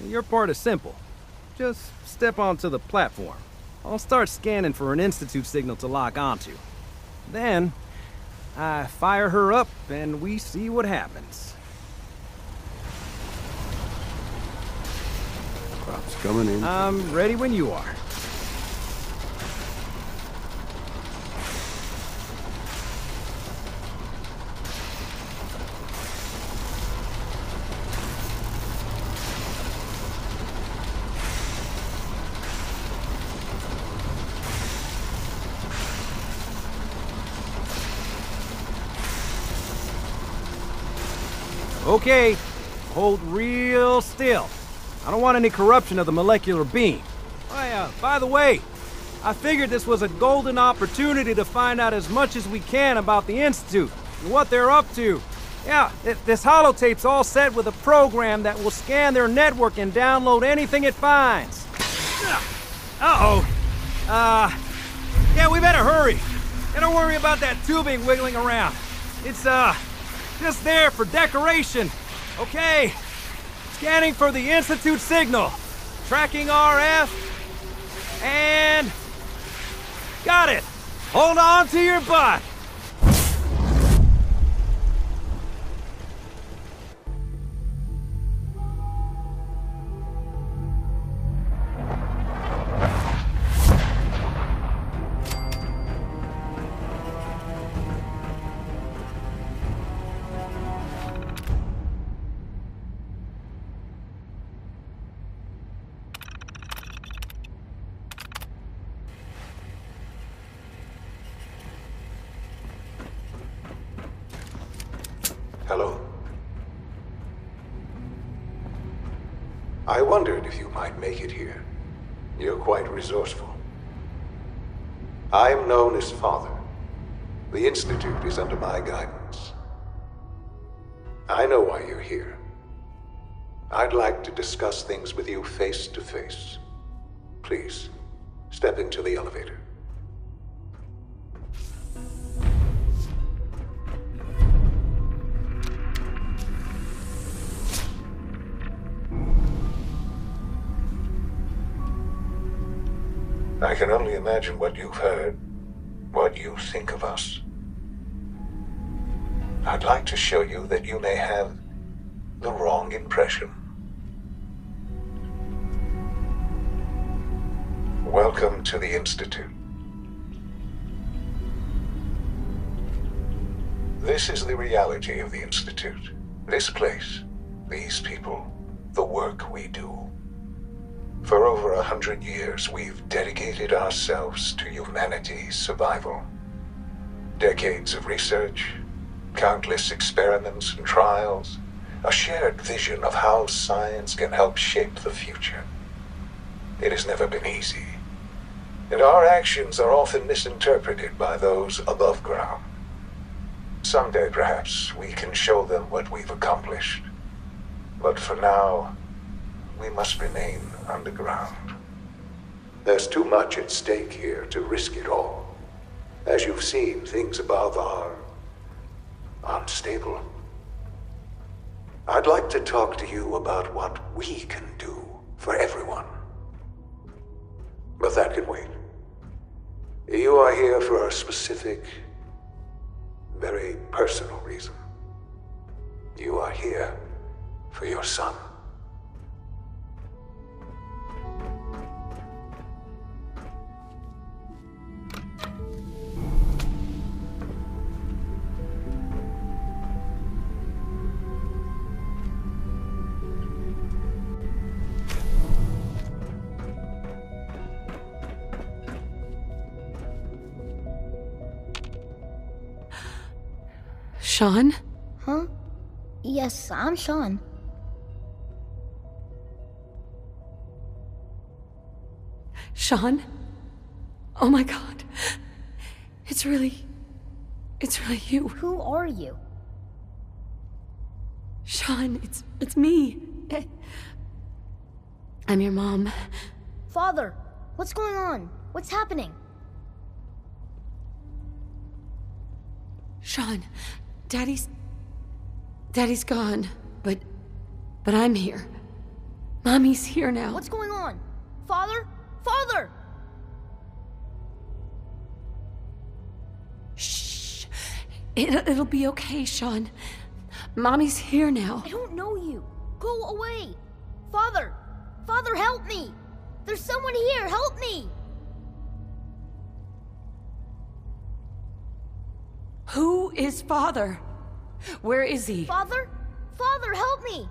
Your part is simple. Just step onto the platform. I'll start scanning for an Institute signal to lock onto. Then, I fire her up and we see what happens. Crops coming in. I'm ready when you are. Okay, hold real still. I don't want any corruption of the molecular beam. Oh, by the way, I figured this was a golden opportunity to find out as much as we can about the Institute and what they're up to. Yeah, this holotape's all set with a program that will scan their network and download anything it finds. Uh-oh. Yeah, we better hurry. And don't worry about that tubing wiggling around. It's, just there for decoration. Okay. Scanning for the Institute signal. Tracking RF. And... got it. Hold on to your butt. Hello. I wondered if you might make it here. You're quite resourceful. I'm known as Father. The Institute is under my guidance. I know why you're here. I'd like to discuss things with you face to face. Please, step into the elevator. I can only imagine what you've heard, what you think of us. I'd like to show you that you may have the wrong impression. Welcome to the Institute. This is the reality of the Institute. This place, these people, the work we do. For over 100 years, we've dedicated ourselves to humanity's survival. Decades of research, countless experiments and trials, a shared vision of how science can help shape the future. It has never been easy, and our actions are often misinterpreted by those above ground. Someday, perhaps, we can show them what we've accomplished. But for now, we must remain underground. There's too much at stake here to risk it all. As you've seen, things above are unstable. I'd like to talk to you about what we can do for everyone. But that can wait. You are here for a specific, very personal reason. You are here for your son. Sean? Huh? Yes, I'm Sean. Sean? Oh my god. It's really you. Who are you? Sean, it's me. I'm your mom. Father, what's going on? What's happening? Sean, Daddy's gone, but I'm here. Mommy's here now. What's going on? Father? Father! Shh. It'll be okay, Sean. Mommy's here now. I don't know you. Go away. Father! Father, help me! There's someone here, help me! Who is Father? Where is he? Father? Father, help me!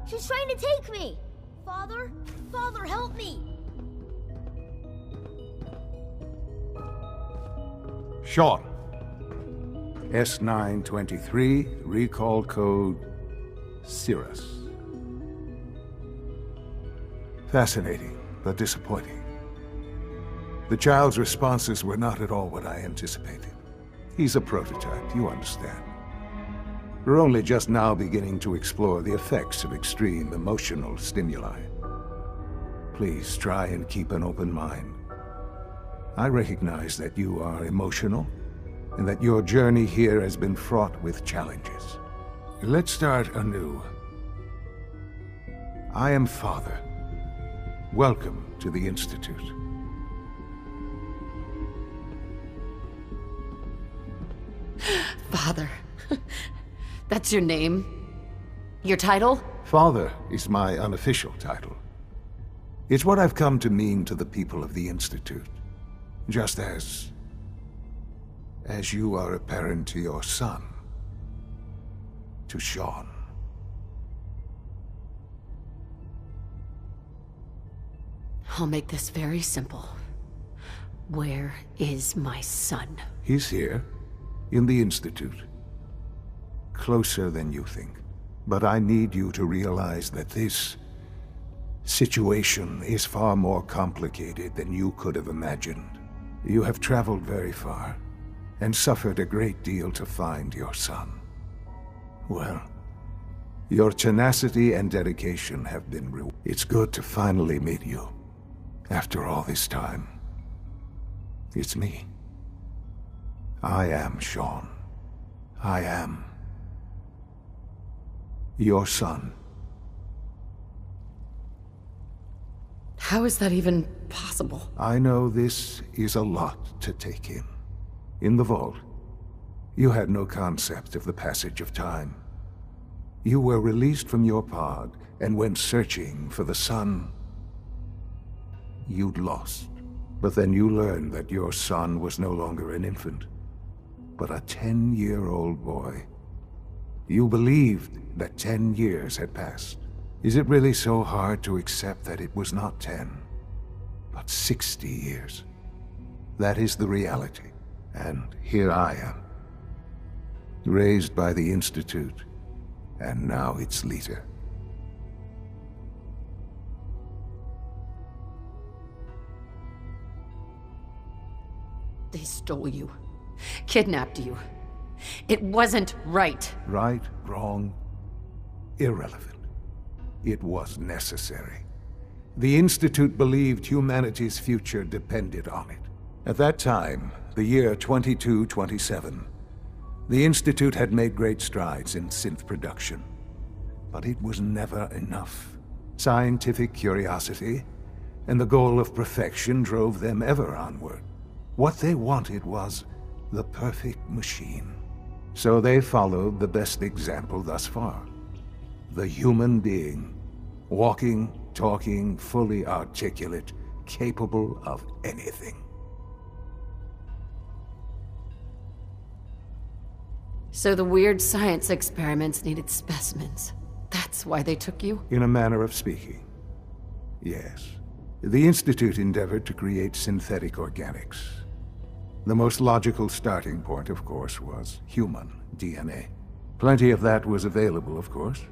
She's trying to take me! Father? Father, help me! Sean. S923, recall code Cirrus. Fascinating, but disappointing. The child's responses were not at all what I anticipated. He's a prototype, you understand. We're only just now beginning to explore the effects of extreme emotional stimuli. Please try and keep an open mind. I recognize that you are emotional, and that your journey here has been fraught with challenges. Let's start anew. I am Father. Welcome to the Institute. Father. That's your name? Your title? Father is my unofficial title. It's what I've come to mean to the people of the Institute. Just as you are a parent to your son. To Sean. I'll make this very simple. Where is my son? He's here, in the Institute. Closer than you think. But I need you to realize that this situation is far more complicated than you could have imagined. You have traveled very far, and suffered a great deal to find your son. Well, your tenacity and dedication have been rewarded. It's good to finally meet you. After all this time. It's me. I am Sean. I am your son. How is that even possible? I know this is a lot to take in. In the vault, you had no concept of the passage of time. You were released from your pod and went searching for the son you'd lost. But then you learned that your son was no longer an infant, but a 10-year-old boy. You believed that 10 years had passed. Is it really so hard to accept that it was not 10, but 60 years? That is the reality. And here I am, raised by the Institute, and now its leader. They stole you. Kidnapped you. It wasn't right. Right, wrong, irrelevant. It was necessary. The Institute believed humanity's future depended on it. At that time, the year 2227, the Institute had made great strides in synth production. But it was never enough. Scientific curiosity and the goal of perfection drove them ever onward. What they wanted was the perfect machine. So they followed the best example thus far. The human being. Walking, talking, fully articulate, capable of anything. So the weird science experiments needed specimens. That's why they took you? In a manner of speaking. Yes. The Institute endeavored to create synthetic organics. The most logical starting point, of course, was human DNA. Plenty of that was available, of course.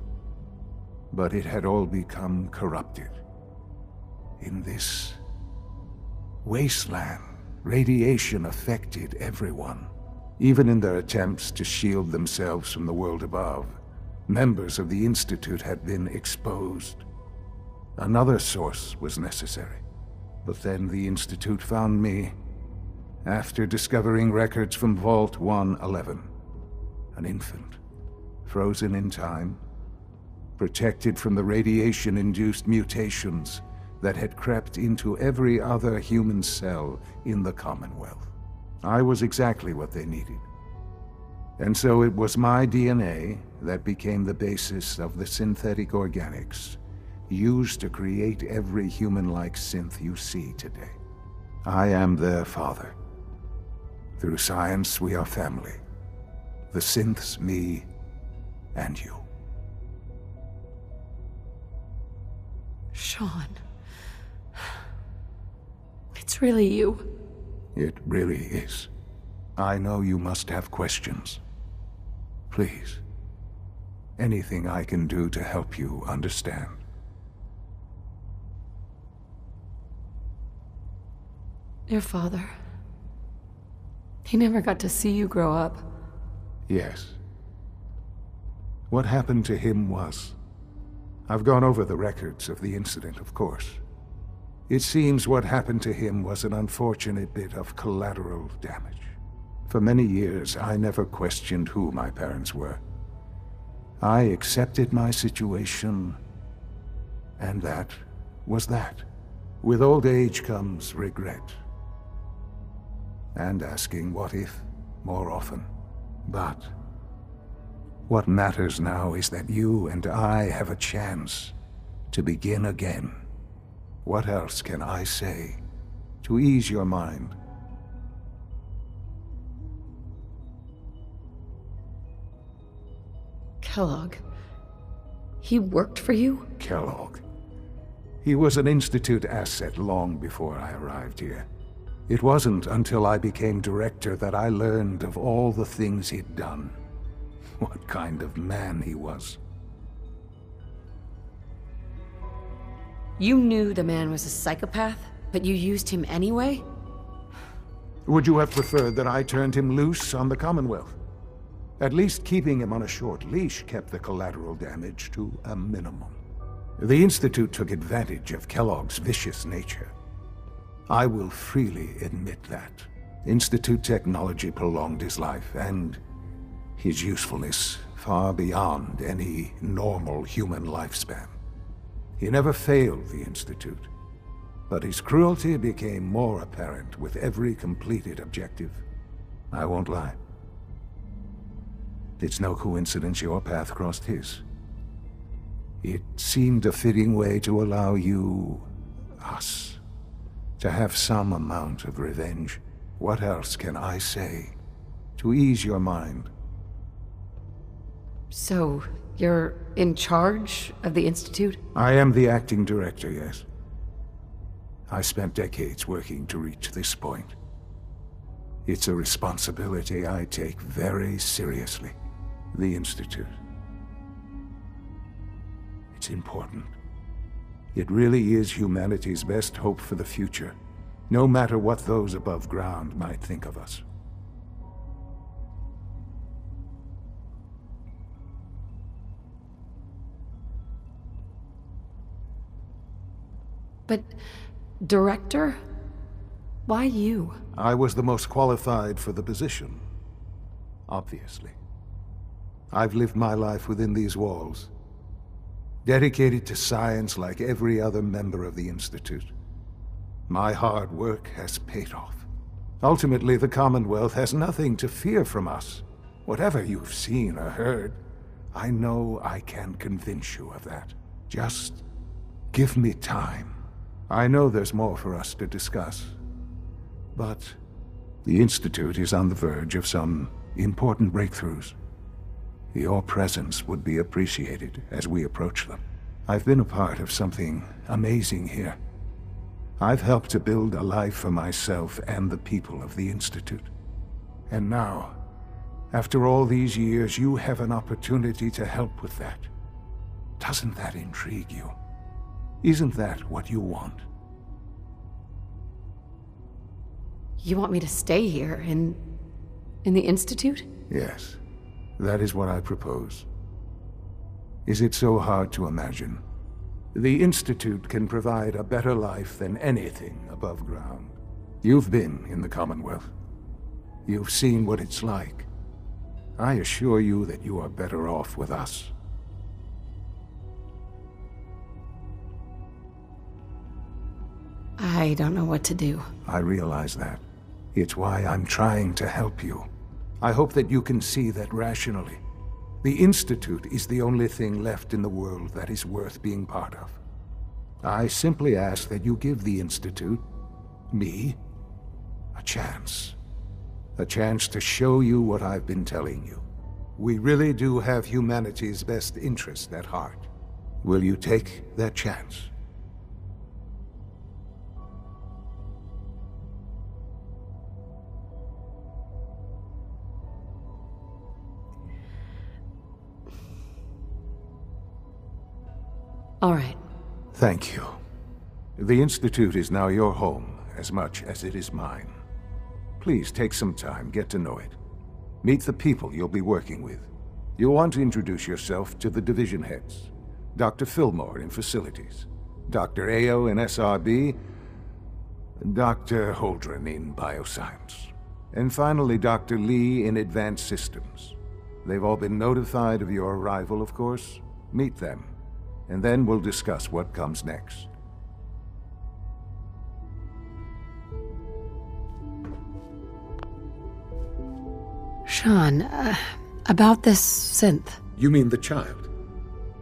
But it had all become corrupted. In this wasteland, radiation affected everyone. Even in their attempts to shield themselves from the world above, members of the Institute had been exposed. Another source was necessary. But then the Institute found me, after discovering records from Vault 111. An infant, frozen in time, protected from the radiation-induced mutations that had crept into every other human cell in the Commonwealth. I was exactly what they needed. And so it was my DNA that became the basis of the synthetic organics used to create every human-like synth you see today. I am their father. Through science, we are family. The synths, me, and you. Sean. It's really you. It really is. I know you must have questions. Please. Anything I can do to help you understand. Your father. He never got to see you grow up. Yes. What happened to him was... I've gone over the records of the incident, of course. It seems what happened to him was an unfortunate bit of collateral damage. For many years, I never questioned who my parents were. I accepted my situation, and that was that. With old age comes regret. And asking what if more often. But what matters now is that you and I have a chance to begin again. What else can I say to ease your mind? Kellogg. He worked for you? Kellogg. He was an Institute asset long before I arrived here. It wasn't until I became director that I learned of all the things he'd done. What kind of man he was. You knew the man was a psychopath, but you used him anyway? Would you have preferred that I turned him loose on the Commonwealth? At least keeping him on a short leash kept the collateral damage to a minimum. The Institute took advantage of Kellogg's vicious nature. I will freely admit that. Institute technology prolonged his life, and his usefulness far beyond any normal human lifespan. He never failed the Institute, but his cruelty became more apparent with every completed objective. I won't lie. It's no coincidence your path crossed his. It seemed a fitting way to allow you, us, to have some amount of revenge. What else can I say to ease your mind? So, you're in charge of the Institute? I am the acting director, yes. I spent decades working to reach this point. It's a responsibility I take very seriously. The Institute. It's important. It really is humanity's best hope for the future, no matter what those above ground might think of us. But, director? Why you? I was the most qualified for the position, obviously. I've lived my life within these walls, dedicated to science like every other member of the Institute. My hard work has paid off. Ultimately, the Commonwealth has nothing to fear from us. Whatever you've seen or heard, I know I can convince you of that. Just give me time. I know there's more for us to discuss, but the Institute is on the verge of some important breakthroughs. Your presence would be appreciated as we approach them. I've been a part of something amazing here. I've helped to build a life for myself and the people of the Institute. And now, after all these years, you have an opportunity to help with that. Doesn't that intrigue you? Isn't that what you want? You want me to stay here, in the Institute? Yes. That is what I propose. Is it so hard to imagine? The Institute can provide a better life than anything above ground. You've been in the Commonwealth. You've seen what it's like. I assure you that you are better off with us. I don't know what to do. I realize that. It's why I'm trying to help you. I hope that you can see that rationally. The Institute is the only thing left in the world that is worth being part of. I simply ask that you give the Institute, me, a chance. A chance to show you what I've been telling you. We really do have humanity's best interest at heart. Will you take that chance? All right. Thank you. The Institute is now your home, as much as it is mine. Please take some time, get to know it. Meet the people you'll be working with. You'll want to introduce yourself to the division heads. Dr. Fillmore in Facilities, Dr. Ao in SRB, Dr. Holdren in Bioscience, and finally Dr. Lee in Advanced Systems. They've all been notified of your arrival, of course. Meet them, and then we'll discuss what comes next. Sean, about this synth. You mean the child?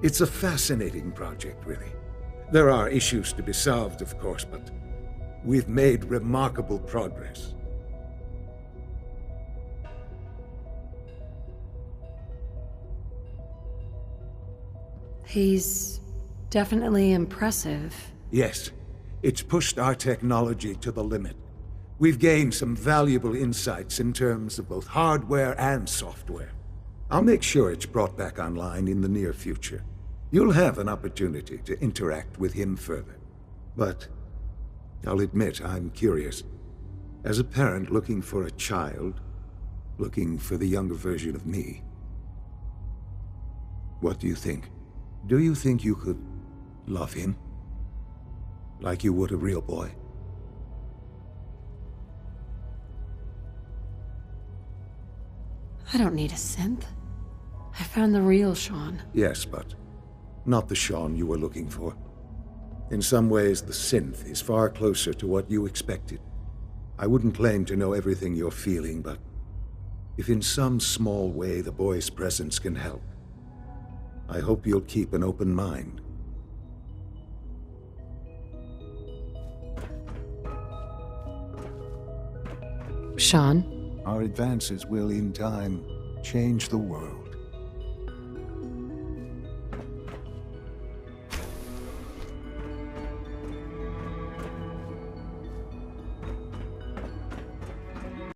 It's a fascinating project, really. There are issues to be solved, of course, but we've made remarkable progress. He's definitely impressive. Yes, it's pushed our technology to the limit. We've gained some valuable insights in terms of both hardware and software. I'll make sure it's brought back online in the near future. You'll have an opportunity to interact with him further. But I'll admit I'm curious. As a parent looking for a child, looking for the younger version of me, what do you think? Do you think you could love him? Like you would a real boy? I don't need a synth. I found the real Sean. Yes, but not the Sean you were looking for. In some ways, the synth is far closer to what you expected. I wouldn't claim to know everything you're feeling, but if in some small way the boy's presence can help, I hope you'll keep an open mind. Sean? Our advances will, in time, change the world.